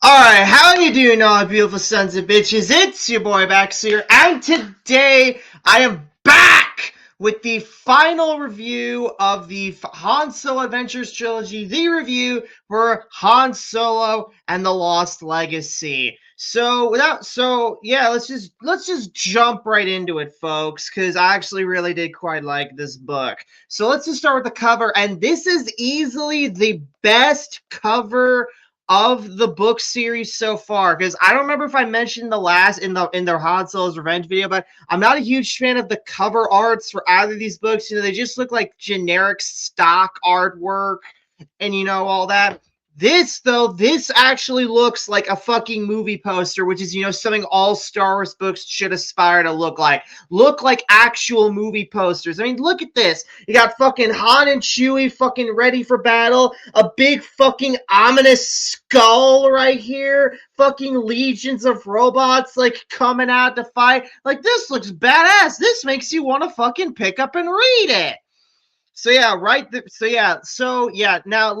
Alright, how you doing all beautiful sons of bitches? It's your boy Max here, and today I am back with the final review of the Han Solo Adventures trilogy, the review for Han Solo and the Lost Legacy. Let's just jump right into it, folks, because I actually really did quite like this book. So let's just start with the cover, and this is easily the best cover of the book series so far, because I don't remember if I mentioned the last in the Han Solo's Revenge video, but I'm not a huge fan of the cover arts for either of these books. They just look like generic stock artwork and all that. This actually looks like a fucking movie poster, which is, something all Star Wars books should aspire to look like. Look like actual movie posters. I mean, look at this. You got fucking Han and Chewie fucking ready for battle. A big fucking ominous skull right here. Fucking legions of robots, like, coming out to fight. Like, this looks badass. This makes you want to fucking pick up and read it. So yeah, right. Now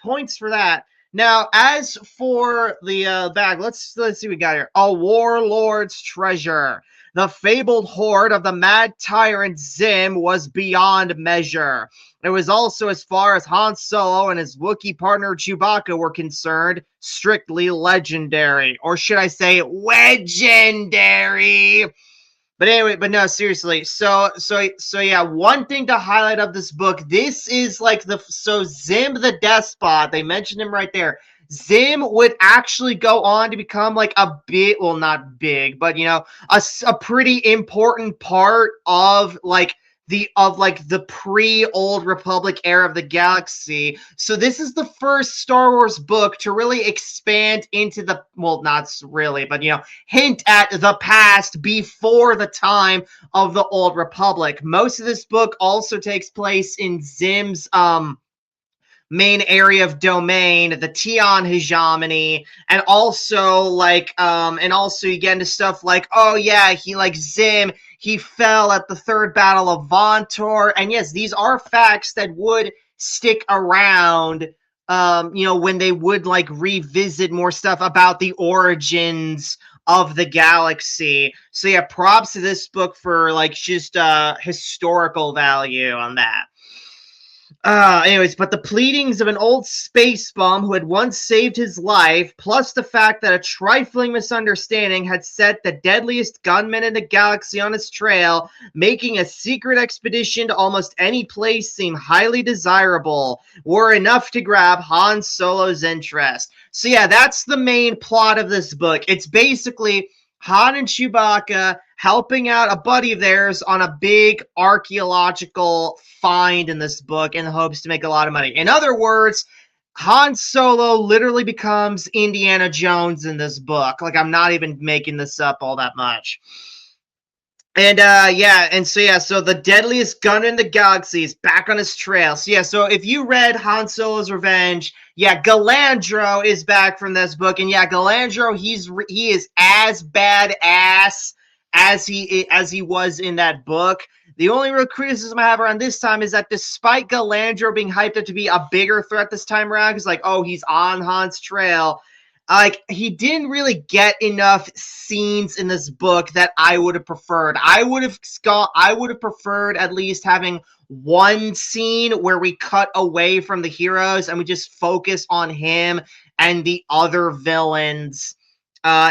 points for that. Now, as for the bag, let's see what we got here. A warlord's treasure. The fabled hoard of the mad tyrant Zim was beyond measure. It was also, as far as Han Solo and his Wookiee partner Chewbacca were concerned, strictly legendary, or should I say, legendary. But anyway, but no, seriously. So yeah, one thing to highlight of this book, this is like Zim the Despot, they mentioned him right there. Zim would actually go on to become like a big, well, not big, but a pretty important part of the pre-Old Republic era of the galaxy. So this is the first Star Wars book to really expand into the, well, not really, but hint at the past before the time of the Old Republic. Most of this book also takes place in Zim's main area of domain, the Tion hegemony, and also you get into stuff like, oh yeah, Zim, he fell at the third battle of Vontor, and yes, these are facts that would stick around, when they would revisit more stuff about the origins of the galaxy. So yeah, props to this book for just historical value on that. Anyways, but the pleadings of an old space bum who had once saved his life, plus the fact that a trifling misunderstanding had set the deadliest gunman in the galaxy on his trail, making a secret expedition to almost any place seem highly desirable, were enough to grab Han Solo's interest. So yeah, that's the main plot of this book. It's basically Han and Chewbacca helping out a buddy of theirs on a big archaeological find in this book in the hopes to make a lot of money. In other words, Han Solo literally becomes Indiana Jones in this book. Like, I'm not even making this up all that much. And so the deadliest gun in the galaxy is back on his trail. So if you read Han Solo's Revenge, Galandro is back from this book, and Galandro, he is as badass as he was in that book. The only real criticism I have around this time is that despite Galandro being hyped up to be a bigger threat this time around, because he's on Han's trail, he didn't really get enough scenes in this book that I would have preferred. I would have preferred at least having one scene where we cut away from the heroes and we just focus on him and the other villains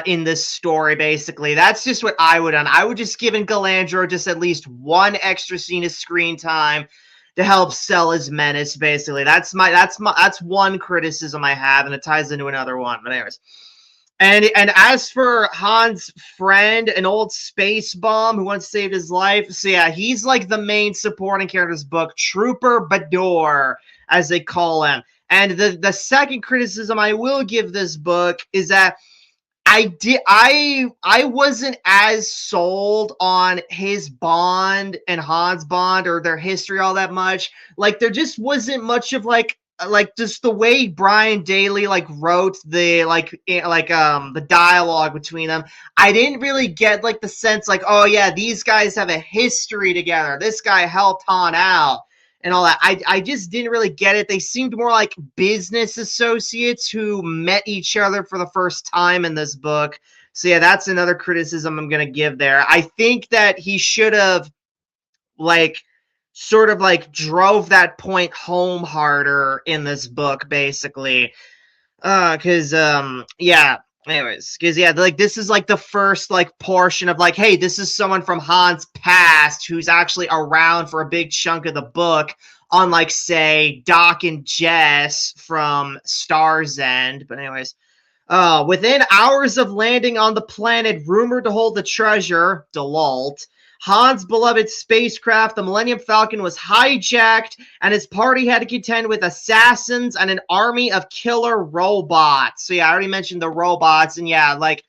in this story. Basically, that's just what I would have done. I would just given Galandro just at least one extra scene of screen time to help sell his menace. Basically, that's one criticism I have, and it ties into another one. But anyways, and as for Han's friend, an old space bum who once saved his life, so yeah, he's like the main supporting character of this book, Trooper Bador, as they call him. And the second criticism I will give this book is that I wasn't as sold on his bond and Han's bond or their history all that much. Like, there just wasn't much of just the way Brian Daly wrote the dialogue between them. I didn't really get the sense oh yeah, these guys have a history together. This guy helped Han out. and all that. I just didn't really get it. They seemed more like business associates who met each other for the first time in this book. So yeah, that's another criticism I'm gonna give there. I think that he should have like sort of like drove that point home harder in this book, basically. Cause yeah. Anyways, because yeah, like this is like the first like portion of like, hey, this is someone from Han's past who's actually around for a big chunk of the book, unlike say Doc and Jess from Star's End. But anyways, within hours of landing on the planet rumored to hold the treasure, Delalt, Han's beloved spacecraft, the Millennium Falcon, was hijacked, and his party had to contend with assassins and an army of killer robots. So yeah, I already mentioned the robots, and yeah, like,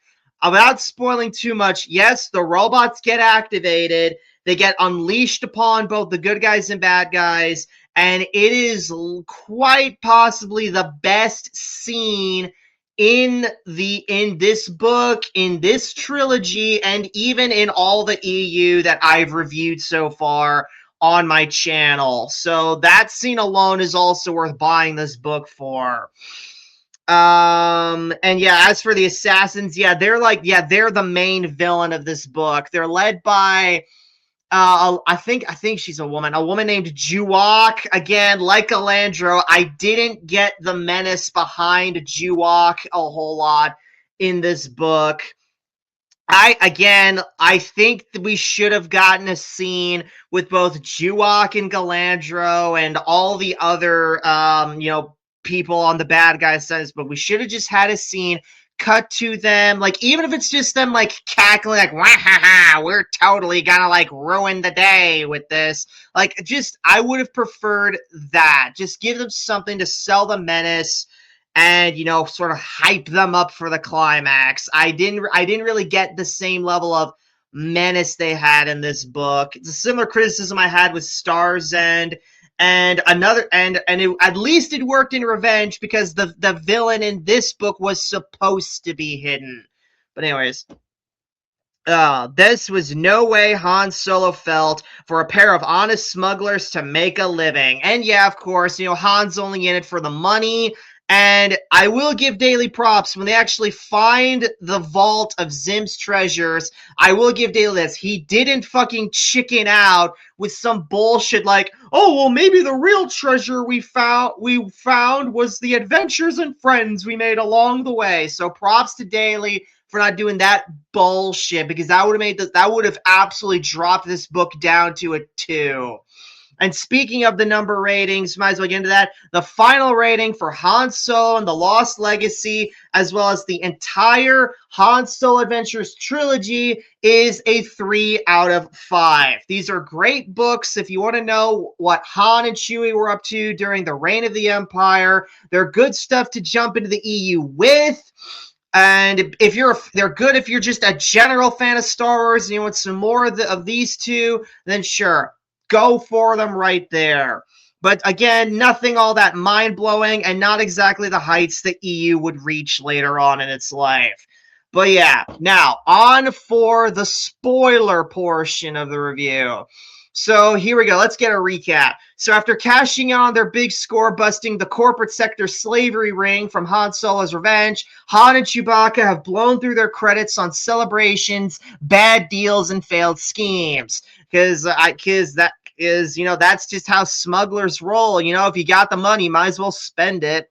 without spoiling too much, yes, the robots get activated. They get unleashed upon both the good guys and bad guys, and it is quite possibly the best scene in this book, in this trilogy, and even in all the EU that I've reviewed so far on my channel. So that scene alone is also worth buying this book for. And yeah, as for the assassins, yeah, they're the main villain of this book. They're led by I think she's a woman named Juwak. Again, like Alandro, I didn't get the menace behind Juwak a whole lot in this book. I think that we should have gotten a scene with both Juwak and Galandro and all the other people on the bad guy side, but we should have just had a scene cut to them, like, even if it's just them like cackling like, wah ha ha, we're totally gonna like ruin the day with this. Like, just, I would have preferred that. Just give them something to sell the menace and, sort of hype them up for the climax. I didn't really get the same level of menace they had in this book. It's a similar criticism I had with Star's End. And at least it worked in Revenge because the villain in this book was supposed to be hidden. But anyways, this was no way Han Solo felt for a pair of honest smugglers to make a living. And yeah, of course, Han's only in it for the money. And I will give Daily props when they actually find the vault of Zim's treasures. I will give Daily this. He didn't fucking chicken out with some bullshit like, oh, well, maybe the real treasure we found was the adventures and friends we made along the way. So props to Daily for not doing that bullshit, because that would have absolutely dropped this book down to a 2. And speaking of the number ratings, might as well get into that. The final rating for Han Solo and the Lost Legacy, as well as the entire Han Solo Adventures trilogy, is a 3 out of 5. These are great books if you want to know what Han and Chewie were up to during the reign of the Empire. They're good stuff to jump into the EU with. And they're good if you're just a general fan of Star Wars and you want some more of these two, then sure, go for them right there. But again, nothing all that mind-blowing and not exactly the heights that EU would reach later on in its life. But yeah, now on for the spoiler portion of the review. So here we go. Let's get a recap. So after cashing in on their big score, busting the corporate sector slavery ring from Han Solo's Revenge, Han and Chewbacca have blown through their credits on celebrations, bad deals, and failed schemes. Because that is, that's just how smugglers roll. If you got the money, might as well spend it.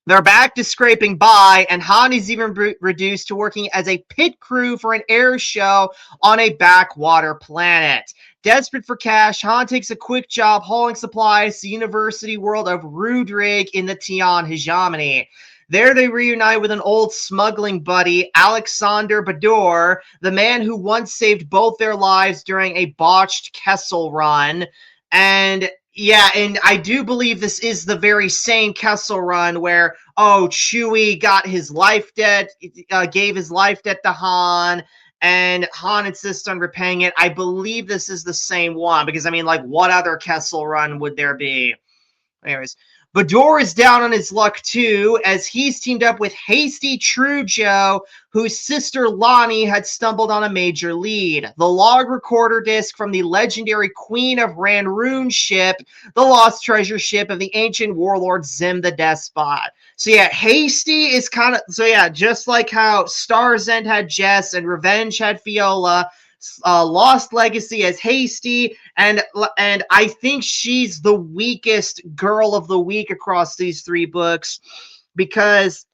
They're back to scraping by, and Han is even reduced to working as a pit crew for an air show on a backwater planet. Desperate for cash, Han takes a quick job hauling supplies to the university world of Rudrig in the Tian hegemony. There they reunite with an old smuggling buddy, Alexander Bador, the man who once saved both their lives during a botched Kessel run. And yeah, and I do believe this is the very same Kessel run where, Chewie got his life debt, gave his life debt to Han, and Han insists on repaying it. I believe this is the same one, because, what other Kessel run would there be? Anyways, Bador is down on his luck too, as he's teamed up with Hasty Trujo, whose sister Lonnie had stumbled on a major lead. The log recorder disc from the legendary Queen of Ranroon ship, the lost treasure ship of the ancient warlord Zim the Despot. So yeah, Hasty is kind of, so yeah, just like how Star's End had Jess and Revenge had Fiola, Lost Legacy as Hasty, and I think she's the weakest girl of the week across these three books, because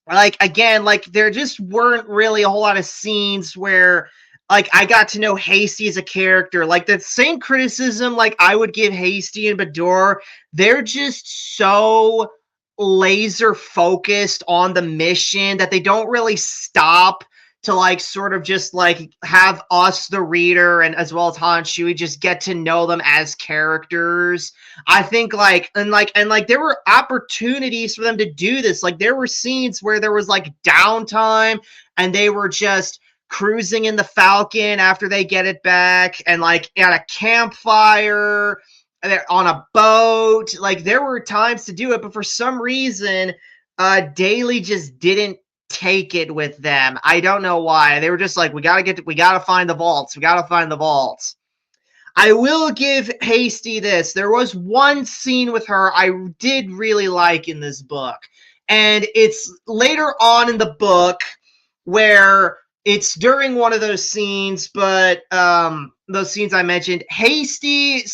like again, like there just weren't really a whole lot of scenes where like I got to know Hasty as a character. Like that same criticism like I would give Hasty and Bador, they're just so laser focused on the mission that they don't really stop to like sort of just like have us the reader and as well as Han Chewie just get to know them as characters. I think like there were opportunities for them to do this. Like there were scenes where there was like downtime and they were just cruising in the Falcon after they get it back and like at a campfire on a boat. Like there were times to do it, but for some reason Daly just didn't take it with them. I don't know why. They were just like, we gotta find the vaults. We gotta find the vaults. I will give Hasty this. There was one scene with her I did really like in this book. And it's later on in the book where it's during one of those scenes, but those scenes I mentioned, Hasty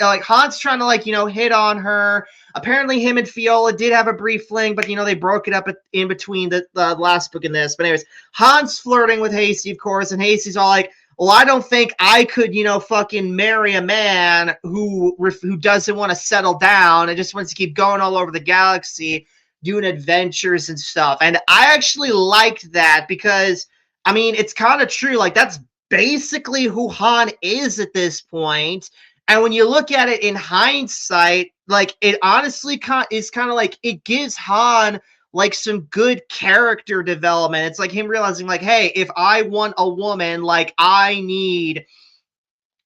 like Han's trying to like, hit on her. Apparently him and Fiola did have a brief fling, but they broke it up in between the last book and this. But anyways, Han's flirting with Hasty, of course, and Hasty's all like, well, I don't think I could, fucking marry a man who doesn't want to settle down and just wants to keep going all over the galaxy, doing adventures and stuff. And I actually liked that because, I mean, it's kind of true. Like, that's basically who Han is at this point. And when you look at it in hindsight, like, it honestly is kind of like, it gives Han like some good character development. It's like him realizing like, hey, if I want a woman, like I need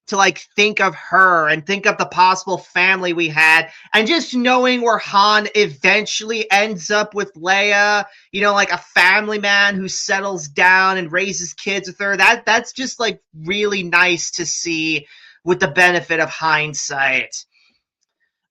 to like think of her and think of the possible family we had, and just knowing where Han eventually ends up with Leia, like a family man who settles down and raises kids with her. That's just like really nice to see with the benefit of hindsight.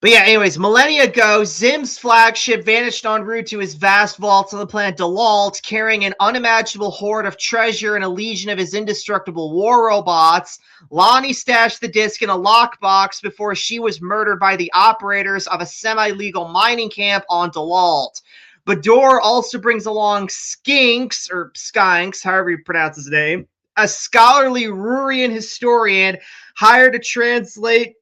But yeah, anyways, millennia ago, Zim's flagship vanished en route to his vast vaults on the planet Dalalt, carrying an unimaginable hoard of treasure and a legion of his indestructible war robots. Lonnie stashed the disc in a lockbox before she was murdered by the operators of a semi-legal mining camp on Dalalt. Bador also brings along Skinks, or Skinks, however you pronounce his name, a scholarly Rurian historian hired to translate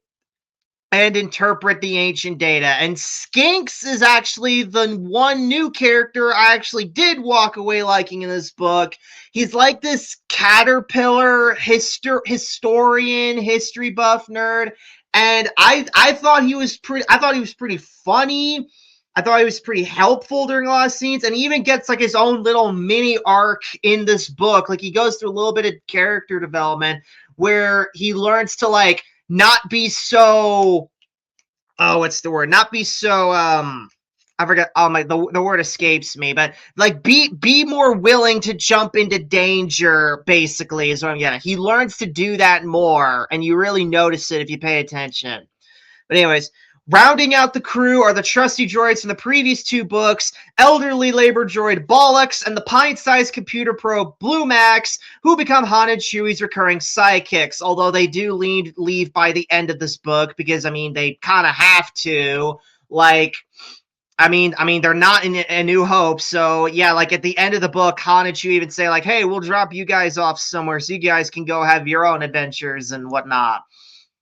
and interpret the ancient data. And Skinks is actually the one new character I actually did walk away liking in this book. He's like this caterpillar historian, history buff nerd, and I thought he was pretty funny. I thought he was pretty helpful during a lot of scenes, and he even gets like his own little mini arc in this book. Like he goes through a little bit of character development where he learns to like not be so, what's the word? Not be so, I forgot, the word escapes me, but like be more willing to jump into danger, basically, is what I'm getting. He learns to do that more, and you really notice it if you pay attention. But anyways, rounding out the crew are the trusty droids from the previous two books, elderly labor droid Bollux and the pint-sized computer probe Blue Max, who become Han and Chewie's recurring sidekicks, although they do leave by the end of this book, because, I mean, they kind of have to. Like, I mean, they're not in A New Hope, so, yeah, like, at the end of the book, Han and Chewie even say, like, hey, we'll drop you guys off somewhere so you guys can go have your own adventures and whatnot.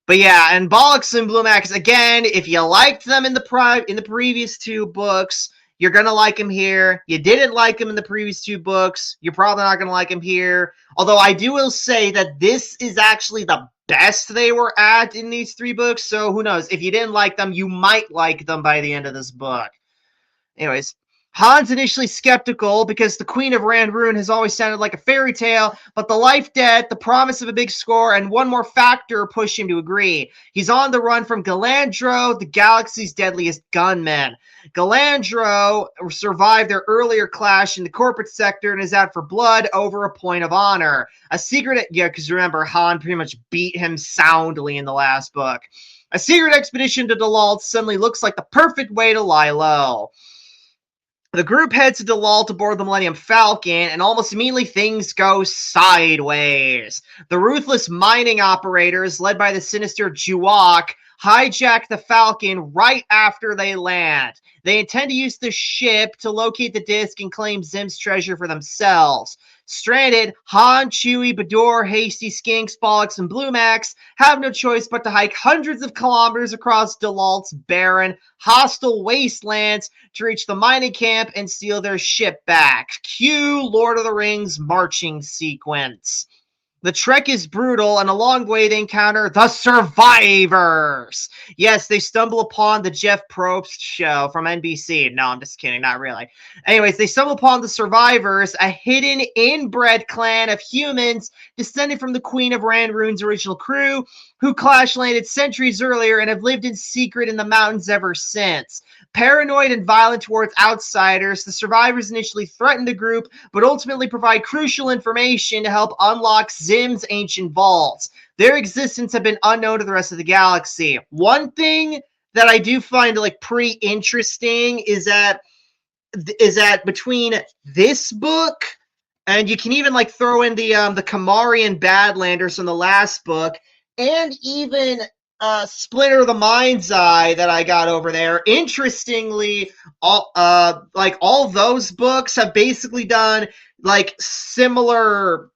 But yeah, and Bollux and Blue Max, again, if you liked them in the previous two books, you're going to like them here. You didn't like them in the previous two books, you're probably not going to like them here. Although I will say that this is actually the best they were at in these three books, so who knows? If you didn't like them, you might like them by the end of this book. Anyways, Han's initially skeptical because the Queen of Ranrune has always sounded like a fairy tale, but the life debt, the promise of a big score, and one more factor push him to agree. He's on the run from Galandro, the galaxy's deadliest gunman. Galandro survived their earlier clash in the corporate sector and is out for blood over a point of honor. A secret, because remember, Han pretty much beat him soundly in the last book. A secret expedition to Dalalt suddenly looks like the perfect way to lie low. The group heads to Dalalt aboard the Millennium Falcon, and almost immediately things go sideways. The ruthless mining operators, led by the sinister Juak, hijack the Falcon right after they land. They intend to use the ship to locate the disk and claim Zim's treasure for themselves. Stranded, Han, Chewie, Bador, Hasty, Skinks, Bollocks, and Bluemax have no choice but to hike hundreds of kilometers across Dalalt's barren, hostile wastelands to reach the mining camp and steal their ship back. Cue Lord of the Rings marching sequence. The trek is brutal, and along the way they encounter the survivors. Yes, they stumble upon the Jeff Probst show from NBC. No, I'm just kidding, not really. Anyways, they stumble upon the survivors, a hidden inbred clan of humans descended from the Queen of Ranrune's original crew, who crash-landed centuries earlier and have lived in secret in the mountains ever since. Paranoid and violent towards outsiders, the survivors initially threaten the group, but ultimately provide crucial information to help unlock Zim's ancient vaults. Their existence have been unknown to the rest of the galaxy. One thing that I do find like pretty interesting is that between this book, and you can even like throw in the Kamarian Badlanders from the last book, and even Splinter of the Mind's Eye that I got over there. Interestingly, all those books have basically done like similar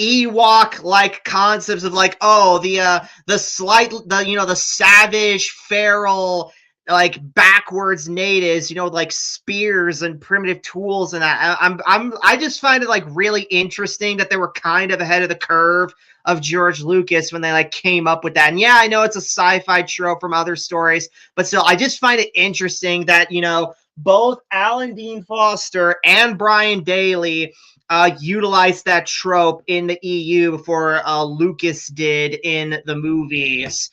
Ewok like concepts of like, oh, the savage feral like backwards natives, like spears and primitive tools and that. I just find it like really interesting that they were kind of ahead of the curve of George Lucas when they like came up with that. And yeah, I know it's a sci-fi trope from other stories, but still, I just find it interesting that, both Alan Dean Foster and Brian Daley utilized that trope in the EU before Lucas did in the movies.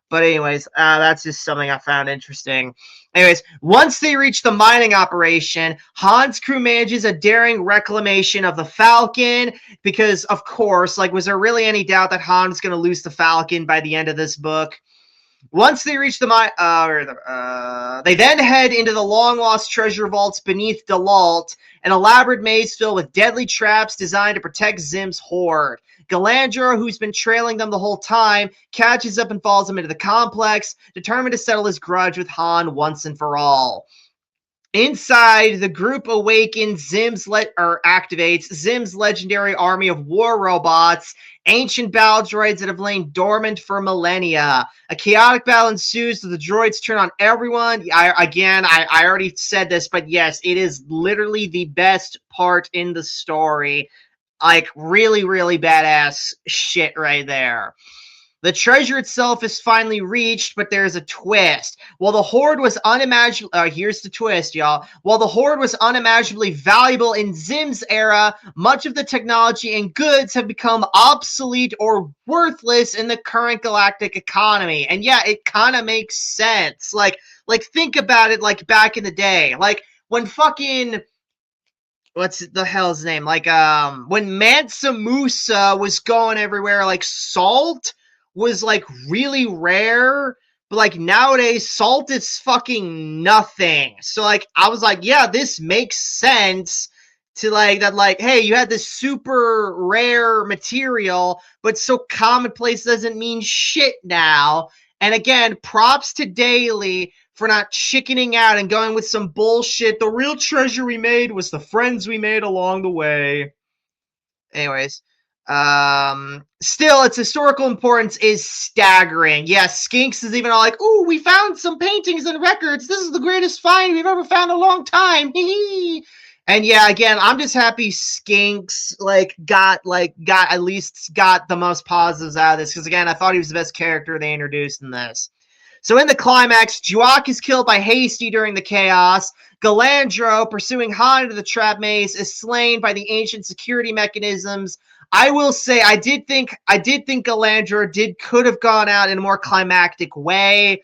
But anyways, that's just something I found interesting. Anyways, once they reach the mining operation, Han's crew manages a daring reclamation of the Falcon because, of course, was there really any doubt that Han's going to lose the Falcon by the end of this book? Once they reach the they then head into the long-lost treasure vaults beneath Dalalt, an elaborate maze filled with deadly traps designed to protect Zim's hoard. Galandro, who's been trailing them the whole time, catches up and follows them into the complex, determined to settle his grudge with Han once and for all. Inside, the group awakens activates Zim's legendary army of war robots, ancient battle droids that have lain dormant for millennia. A chaotic battle ensues as the droids turn on everyone. I already said this, but yes, it is literally the best part in the story. Like, really, really badass shit right there. The treasure itself is finally reached, but there's a twist. While the Horde was here's the twist, y'all. While the Horde was unimaginably valuable in Zim's era, much of the technology and goods have become obsolete or worthless in the current galactic economy. And yeah, it kind of makes sense. Like think about it like back in the day. Like when fucking what's the hell's name? When Mansa Musa was going everywhere, like salt was like really rare, but like nowadays salt is fucking nothing. So like I was like, yeah, this makes sense to like that, like, hey, you had this super rare material, but so commonplace doesn't mean shit now. And again, props to Daley for not chickening out and going with some bullshit. The real treasure we made was the friends we made along the way. Anyways, still, its historical importance is staggering. Yes, Skinks is even all like, ooh, we found some paintings and records. This is the greatest find we've ever found in a long time. And yeah, again, I'm just happy Skinks got the most positives out of this, because again, I thought he was the best character they introduced in this. So in the climax, Juak is killed by Hasty during the chaos. Galandro, pursuing Han into the trap maze, is slain by the ancient security mechanisms. I will say I did think Galandro could have gone out in a more climactic way.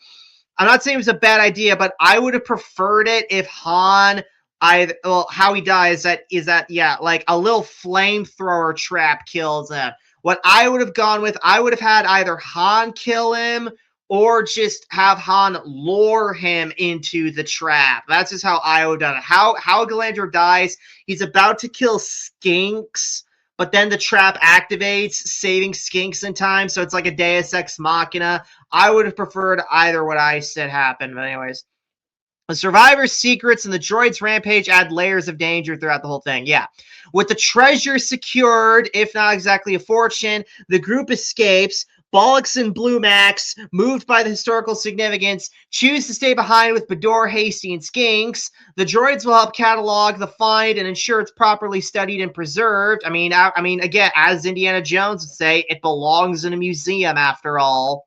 I'm not saying it was a bad idea, but I would have preferred it if Han, how he dies is that like a little flamethrower trap kills him. What I would have gone with, I would have had either Han kill him or just have Han lure him into the trap. That's just how I would have done it. How Galandro dies, he's about to kill Skinks, but then the trap activates, saving Skinks in time, so it's like a Deus Ex Machina. I would have preferred either what I said happened, but anyways. The survivor's secrets and the droid's rampage add layers of danger throughout the whole thing. Yeah. With the treasure secured, if not exactly a fortune, the group escapes. Bollocks and Blue Max, moved by the historical significance, choose to stay behind with Bador, Hasty, and Skinks. The droids will help catalog the find and ensure it's properly studied and preserved. I mean, again, as Indiana Jones would say, it belongs in a museum after all.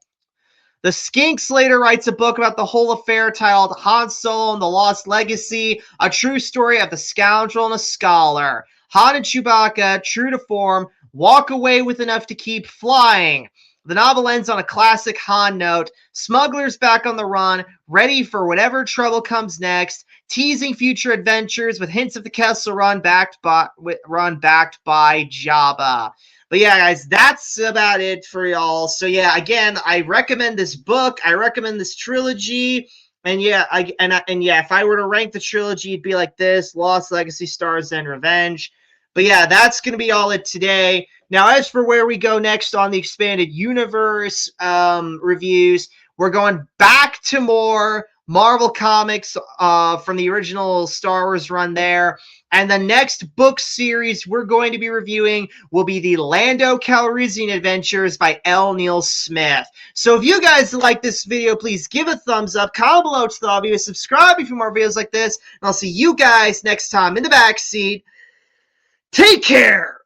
The Skinks later writes a book about the whole affair titled Han Solo and the Lost Legacy, a true story of the scoundrel and a scholar. Han and Chewbacca, true to form, walk away with enough to keep flying. The novel ends on a classic Han note, smugglers back on the run, ready for whatever trouble comes next, teasing future adventures with hints of the Kessel Run backed by Jabba. But yeah, guys, that's about it for y'all. So yeah, again, I recommend this book. I recommend this trilogy. And yeah, if I were to rank the trilogy, it'd be like this: Lost Legacy, Stars, and Revenge. But yeah, that's going to be all it today. Now, as for where we go next on the Expanded Universe reviews, we're going back to more Marvel Comics from the original Star Wars run there. And the next book series we're going to be reviewing will be the Lando Calrissian Adventures by L. Neil Smith. So if you guys like this video, please give a thumbs up, comment below to the video, subscribe for more videos like this, and I'll see you guys next time in the backseat. Take care!